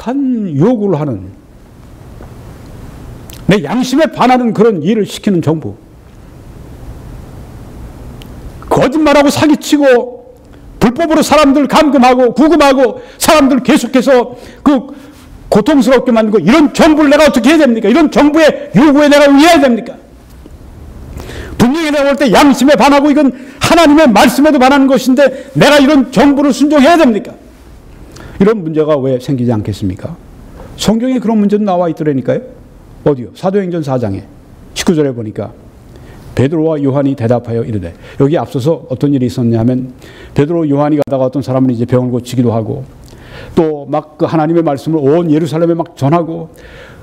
악한 요구를 하는, 내 양심에 반하는 그런 일을 시키는 정부, 거짓말하고 사기치고 불법으로 사람들 감금하고 구금하고 사람들 계속해서 그 고통스럽게 만들고, 이런 정부를 내가 어떻게 해야 됩니까? 이런 정부의 요구에 내가 응해야 됩니까? 분명히 내가 볼 때 양심에 반하고 이건 하나님의 말씀에도 반하는 것인데 내가 이런 정부를 순종해야 됩니까? 이런 문제가 왜 생기지 않겠습니까? 성경에 그런 문제도 나와 있더라니까요. 어디요? 사도행전 4장에 19절에 보니까 베드로와 요한이 대답하여 이르되, 여기 앞서서 어떤 일이 있었냐면 베드로 요한이 가다가 어떤 사람은 이제 병을 고치기도 하고 또 막 그 하나님의 말씀을 온 예루살렘에 막 전하고,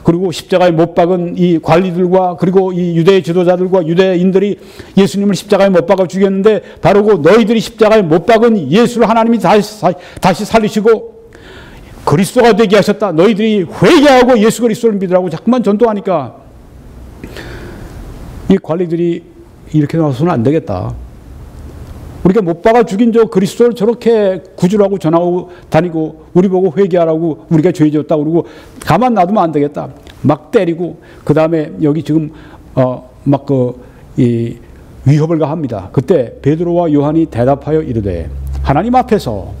그리고 십자가에 못 박은 이 관리들과 그리고 이 유대 지도자들과 유대인들이 예수님을 십자가에 못 박아 죽였는데 바로 그 너희들이 십자가에 못 박은 예수를 하나님이 다시 살리시고 그리스도가 되게 하셨다. 너희들이 회개하고 예수 그리스도를 믿으라고 자꾸만 전도하니까 이 관리들이 이렇게 나와서는 안 되겠다. 우리가 못 박아 죽인 저 그리스도를 저렇게 구주라고 전하고 다니고 우리 보고 회개하라고 우리가 죄 지었다 그러고 가만 놔두면 안 되겠다. 막 때리고 그 다음에 여기 지금 막 이 위협을 가합니다. 그때 베드로와 요한이 대답하여 이르되, 하나님 앞에서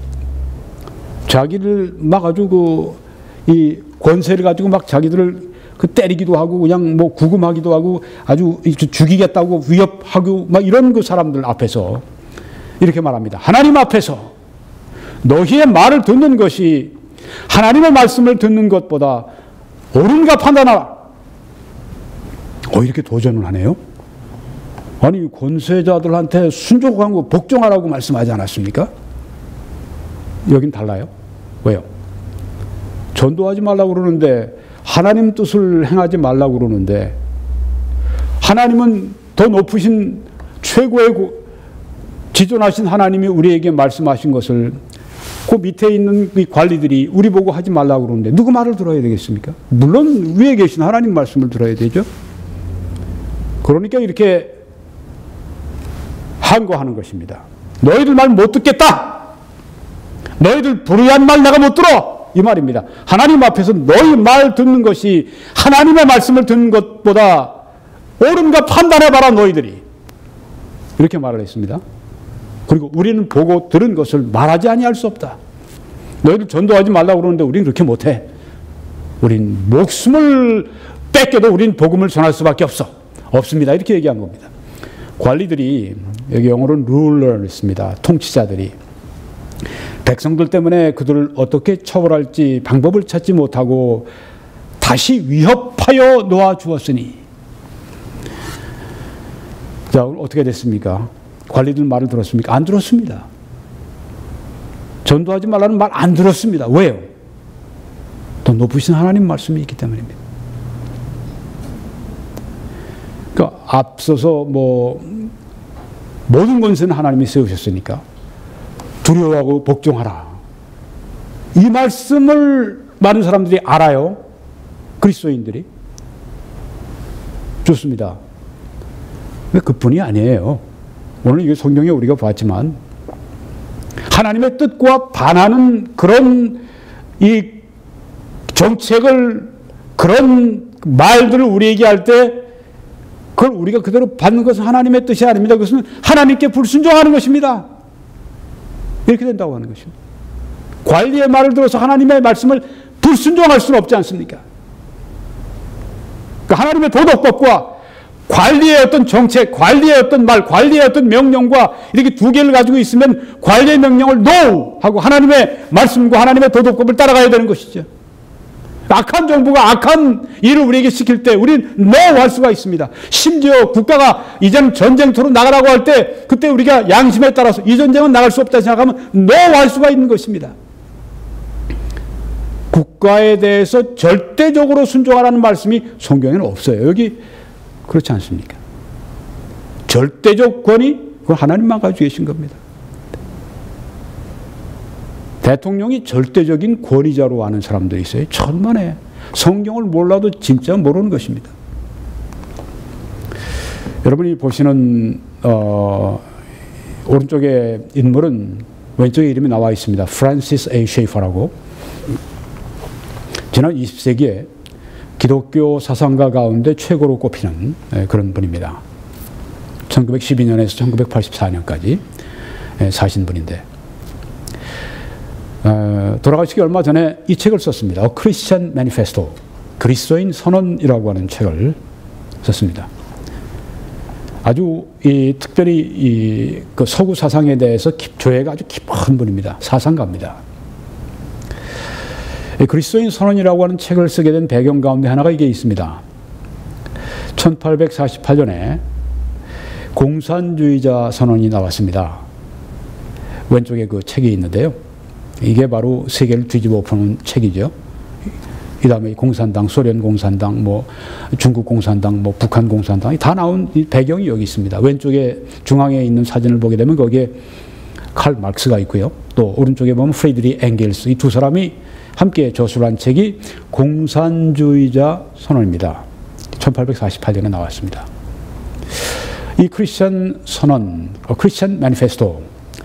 자기를 막 아주 이 권세를 가지고 막 자기들을 때리기도 하고 그냥 뭐 구금하기도 하고 아주 죽이겠다고 위협하고 막 이런 그 사람들 앞에서 이렇게 말합니다. 하나님 앞에서 너희의 말을 듣는 것이 하나님의 말씀을 듣는 것보다 옳은가 판단하라. 이렇게 도전을 하네요. 아니, 권세자들한테 순종하고 복종하라고 말씀하지 않았습니까? 여긴 달라요. 왜요? 전도하지 말라고 그러는데, 하나님 뜻을 행하지 말라고 그러는데, 하나님은 더 높으신 최고의 지존하신 하나님이 우리에게 말씀하신 것을 그 밑에 있는 이 관리들이 우리 보고 하지 말라고 그러는데 누구 말을 들어야 되겠습니까? 물론 위에 계신 하나님 말씀을 들어야 되죠. 그러니까 이렇게 항거하는 것입니다. 너희들 말 못 듣겠다. 너희들 불의한 말 내가 못 들어. 이 말입니다. 하나님 앞에서 너희 말 듣는 것이 하나님의 말씀을 듣는 것보다 옳은가 판단해봐라 너희들이. 이렇게 말을 했습니다. 그리고 우리는 보고 들은 것을 말하지 아니할 수 없다. 너희들 전도하지 말라고 그러는데 우리는 그렇게 못해. 우린 목숨을 뺏겨도 우린 복음을 전할 수밖에 없습니다. 이렇게 얘기한 겁니다. 관리들이, 여기 영어로는 rulers입니다. 통치자들이 백성들 때문에 그들을 어떻게 처벌할지 방법을 찾지 못하고 다시 위협하여 놓아주었으니, 자, 어떻게 됐습니까? 관리들 말을 들었습니까? 안 들었습니다. 전도하지 말라는 말 안 들었습니다. 왜요? 더 높으신 하나님 말씀이 있기 때문입니다. 그러니까 앞서서 모든 권세는 하나님이 세우셨으니까 두려워하고 복종하라. 이 말씀을 많은 사람들이 알아요. 그리스도인들이. 좋습니다. 왜 그뿐이 아니에요. 오늘 이게 성경에 우리가 봤지만 하나님의 뜻과 반하는 그런 이 정책을, 그런 말들을 우리에게 할 때 그걸 우리가 그대로 받는 것은 하나님의 뜻이 아닙니다. 그것은 하나님께 불순종하는 것입니다. 이렇게 된다고 하는 것입니다. 관리의 말을 들어서 하나님의 말씀을 불순종할 수는 없지 않습니까? 그러니까 하나님의 도덕법과 관리의 어떤 정책, 관리의 어떤 말, 관리의 어떤 명령과 이렇게 두 개를 가지고 있으면 관리의 명령을 NO! 하고 하나님의 말씀과 하나님의 도덕법을 따라가야 되는 것이죠. 악한 정부가 악한 일을 우리에게 시킬 때 우리는 NO! 할 수가 있습니다. 심지어 국가가 이제는 전쟁터로 나가라고 할 때 그때 우리가 양심에 따라서 이 전쟁은 나갈 수 없다 생각하면 NO! 할 수가 있는 것입니다. 국가에 대해서 절대적으로 순종하라는 말씀이 성경에는 없어요. 여기 그렇지 않습니까? 절대적 권위, 그건 하나님만 가지고 계신 겁니다. 대통령이 절대적인 권위자로 아는 사람들이 있어요. 천만에. 성경을 몰라도 진짜 모르는 것입니다. 여러분이 보시는 오른쪽에 인물은 왼쪽에 이름이 나와 있습니다. 프란시스 A. 셰이퍼라고. 지난 20세기에 기독교 사상가 가운데 최고로 꼽히는 그런 분입니다. 1912년에서 1984년까지 사신 분인데 돌아가시기 얼마 전에 이 책을 썼습니다. A Christian Manifesto, 그리스도인 선언이라고 하는 책을 썼습니다. 아주 특별히 그 서구 사상에 대해서 조예가 아주 깊은 분입니다. 사상가입니다. 그리스도인 선언이라고 하는 책을 쓰게 된 배경 가운데 하나가 이게 있습니다. 1848년에 공산주의자 선언이 나왔습니다. 왼쪽에 그 책이 있는데요. 이게 바로 세계를 뒤집어 엎는 책이죠. 이 다음에 공산당, 소련 공산당, 뭐 중국 공산당, 뭐 북한 공산당이 다 나온 이 배경이 여기 있습니다. 왼쪽에 중앙에 있는 사진을 보게 되면 거기에 칼 막스가 있고요. 또 오른쪽에 보면 프리드리히 엥겔스, 이 두 사람이 함께 저술한 책이 공산주의자 선언입니다. 1848년에 나왔습니다. 이 크리스천 선언, 크리스천 매니페스토,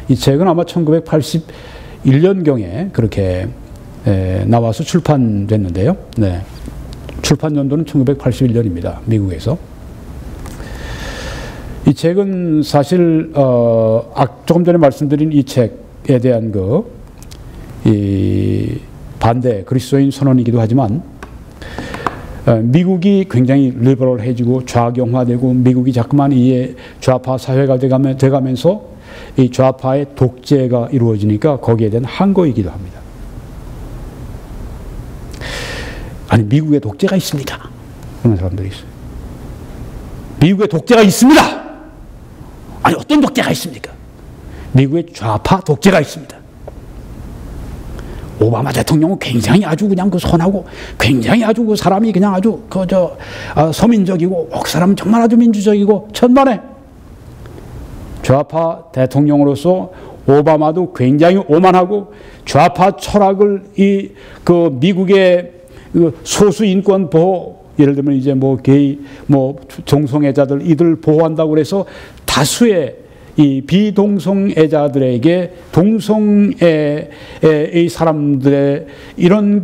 이 책은 아마 1981년경에 그렇게 나와서 출판됐는데요. 네. 출판 연도는 1981년입니다. 미국에서. 이 책은 사실 조금 전에 말씀드린 이 책에 대한 반대 그리스도인 선언이기도 하지만 미국이 굉장히 리버럴해지고 좌경화되고 미국이 자꾸만 이 좌파 사회가 돼가면서 이 좌파의 독재가 이루어지니까 거기에 대한 항거이기도 합니다. 아니, 미국에 독재가 있습니까? 그런 사람들이 있어요. 미국에 독재가 있습니다. 아니, 어떤 독재가 있습니까? 미국에 좌파 독재가 있습니다. 오바마 대통령은 굉장히 아주 그냥 선하고 굉장히 아주 그 사람이 그냥 아주 서민적이고 그 사람은 정말 아주 민주적이고 천만에 좌파 대통령으로서 오바마도 굉장히 오만하고 좌파 철학을 미국의 소수 인권 보호, 예를 들면 이제 뭐 게이, 뭐 동성애자들 이들 보호한다고 그래서 다수의 이 비동성애자들에게 동성애의 사람들의 이런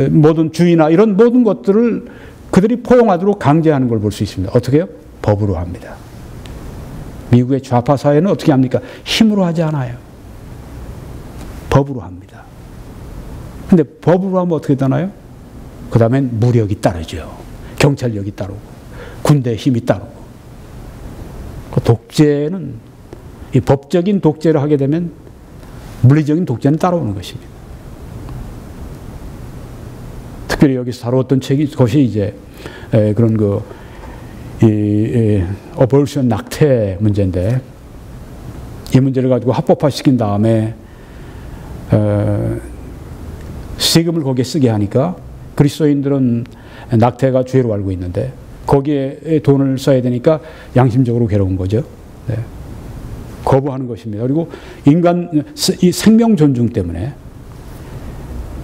모든 주의나 이런 모든 것들을 그들이 포용하도록 강제하는 걸 볼 수 있습니다. 어떻게 해요? 법으로 합니다. 미국의 좌파 사회는 어떻게 합니까? 힘으로 하지 않아요. 법으로 합니다. 근데 법으로 하면 어떻게 되나요? 그 다음엔 무력이 따르죠. 경찰력이 따르고 군대 힘이 따르고. 독재는 이 법적인 독재를 하게 되면 물리적인 독재는 따라오는 것입니다. 특별히 여기서 다루었던 것이 이제 그런 어볼션 낙태 문제인데 이 문제를 가지고 합법화시킨 다음에 세금을 거기에 쓰게 하니까 그리스도인들은 낙태가 죄로 알고 있는데 거기에 돈을 써야 되니까 양심적으로 괴로운 거죠. 네. 거부하는 것입니다. 그리고 이 생명 존중 때문에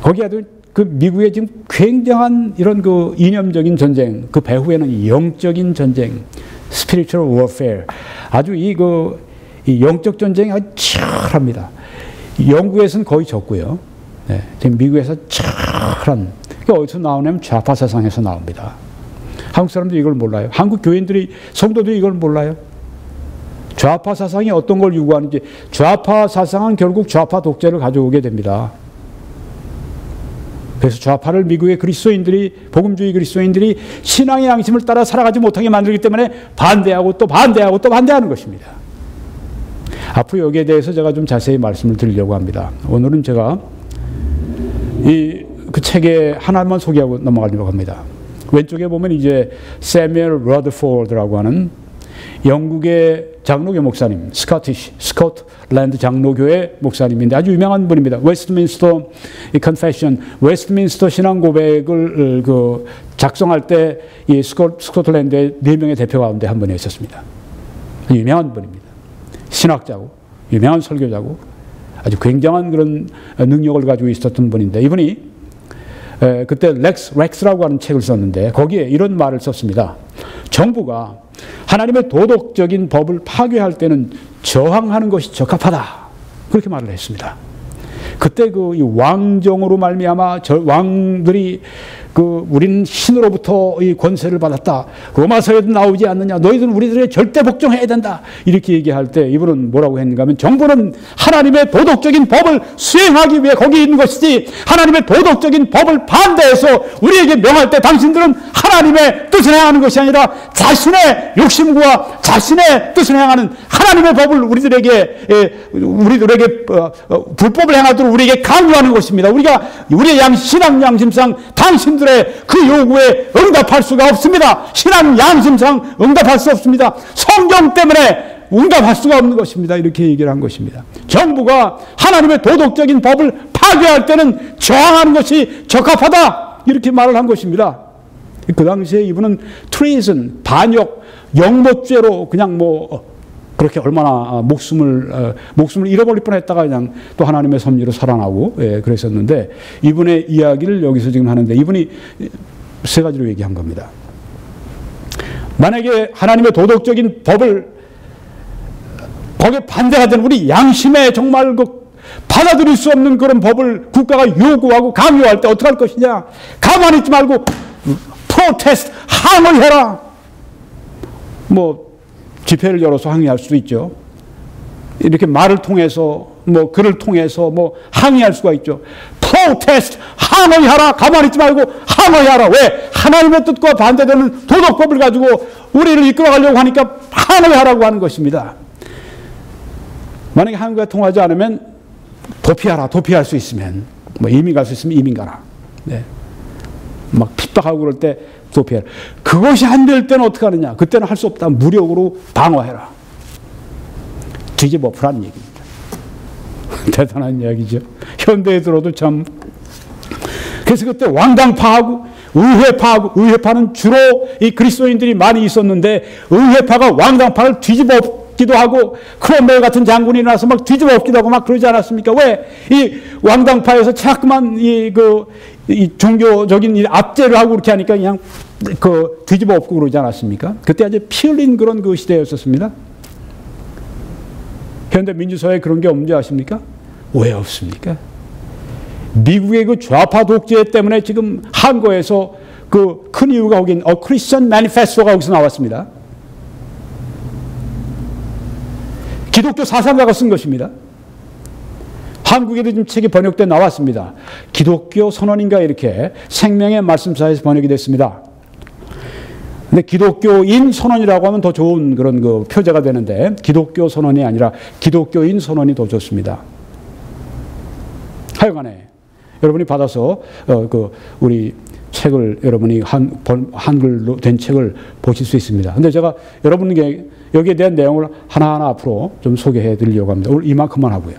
거기에도 미국의 지금 굉장한 이런 이념적인 전쟁, 그 배후에는 영적인 전쟁, spiritual warfare, 아주 이 영적 전쟁이 아주 치열합니다. 영국에서는 거의 졌고요. 네. 지금 미국에서 치열한, 어디서 나오냐면 좌파 세상에서 나옵니다. 한국 사람들이 이걸 몰라요. 한국 교인들이, 성도들이 이걸 몰라요. 좌파 사상이 어떤 걸 요구하는지. 좌파 사상은 결국 좌파 독재를 가져오게 됩니다. 그래서 좌파를 미국의 그리스도인들이, 복음주의 그리스도인들이 신앙의 양심을 따라 살아가지 못하게 만들기 때문에 반대하고 또 반대하고 또 반대하는 것입니다. 앞으로 여기에 대해서 제가 좀 자세히 말씀을 드리려고 합니다. 오늘은 제가 그 책의 하나만 소개하고 넘어가려고 합니다. 왼쪽에 보면 이제 세뮤얼 러더포드라고 하는 영국의 장로교 목사님, 스코틀랜드 장로교회 목사님인데 아주 유명한 분입니다. 웨스트민스터 컨페션, 웨스트민스터 신앙 고백을 작성할 때 이 스코틀랜드의 4명의 대표 가운데 한 분이 있었습니다. 유명한 분입니다. 신학자고 유명한 설교자고 아주 굉장한 그런 능력을 가지고 있었던 분인데 이분이 그때 렉스라고 하는 책을 썼는데 거기에 이런 말을 썼습니다. 정부가 하나님의 도덕적인 법을 파괴할 때는 저항하는 것이 적합하다. 그렇게 말을 했습니다. 그때 그 이 왕정으로 말미암아 왕들이 우리는 신으로부터 이 권세를 받았다. 로마서에도 나오지 않느냐. 너희들은 우리들의 절대 복종해야 된다. 이렇게 얘기할 때 이분은 뭐라고 했는가 하면 정부는 하나님의 도덕적인 법을 수행하기 위해 거기 있는 것이지 하나님의 도덕적인 법을 반대해서 우리에게 명할 때 당신들은 하나님의 뜻을 행하는 것이 아니라 자신의 욕심과 자신의 뜻을 행하는 하나님의 법을 우리들에게 불법을 행하도록 우리에게 강요하는 것입니다. 우리가 우리의 신앙 양심상 당신들의 그 요구에 응답할 수가 없습니다. 신앙 양심상 응답할 수 없습니다. 성경 때문에 응답할 수가 없는 것입니다. 이렇게 얘기를 한 것입니다. 정부가 하나님의 도덕적인 법을 파괴할 때는 저항하는 것이 적합하다. 이렇게 말을 한 것입니다. 그 당시에 이분은 treason, 반역, 영모죄로 그냥 그렇게 얼마나 목숨을 잃어버릴 뻔했다가 그냥 또 하나님의 섭리로 살아나고 그랬었는데 이분의 이야기를 여기서 지금 하는데 이분이 세 가지로 얘기한 겁니다. 만약에 하나님의 도덕적인 법을 거기에 반대가 되는 우리 양심에 정말 받아들일 수 없는 그런 법을 국가가 요구하고 강요할 때 어떻게 할 것이냐. 가만히 있지 말고 프로테스트, 항의해라. 집회를 열어서 항의할 수도 있죠. 이렇게 말을 통해서 글을 통해서 항의할 수가 있죠. 프로테스트, 항의하라. 가만히 있지 말고 항의하라. 왜? 하나님의 뜻과 반대되는 도덕법을 가지고 우리를 이끌어가려고 하니까 항의하라고 하는 것입니다. 만약에 항의가 통하지 않으면 도피하라. 도피할 수 있으면 이민 갈 수 있으면 이민 가라. 네. 막 핍박하고 그럴 때 도피해라. 그것이 안 될 때는 어떻게 하느냐. 그때는 할 수 없다. 무력으로 방어해라. 뒤집어 엎으라는 얘기입니다. 대단한 이야기죠. 현대에 들어도 참. 그래서 그때 왕당파하고 의회파는 주로 이 그리스도인들이 많이 있었는데 의회파가 왕당파를 뒤집어 엎기도 하고 크롬웰 같은 장군이 일어나서 막 뒤집어 엎기도 하고 막 그러지 않았습니까? 왜? 이 왕당파에서 자꾸만 이 종교적인 이 압제를 하고 그렇게 하니까 그냥 뒤집어 엎고 그러지 않았습니까? 그때 아주 피 흘린 그런 그 시대였었습니다. 현대 민주사회에 그런 게 없는지 아십니까? 왜 없습니까? 미국의 그 좌파 독재 때문에 지금 한국에서 그 큰 이유가 거긴 크리스천 매니페스토가 거기서 나왔습니다. 기독교 사상가가 쓴 것입니다. 한국에도 지금 책이 번역돼 나왔습니다. 기독교 선언인가 이렇게 생명의 말씀사에서 번역이 됐습니다. 근데 기독교인 선언이라고 하면 더 좋은 그런 그 표제가 되는데 기독교 선언이 아니라 기독교인 선언이 더 좋습니다. 하여간에 여러분이 받아서 우리 책을 여러분이 한글로 된 책을 보실 수 있습니다. 근데 제가 여러분에게 여기에 대한 내용을 하나하나 앞으로 좀 소개해 드리려고 합니다. 오늘 이만큼만 하고요.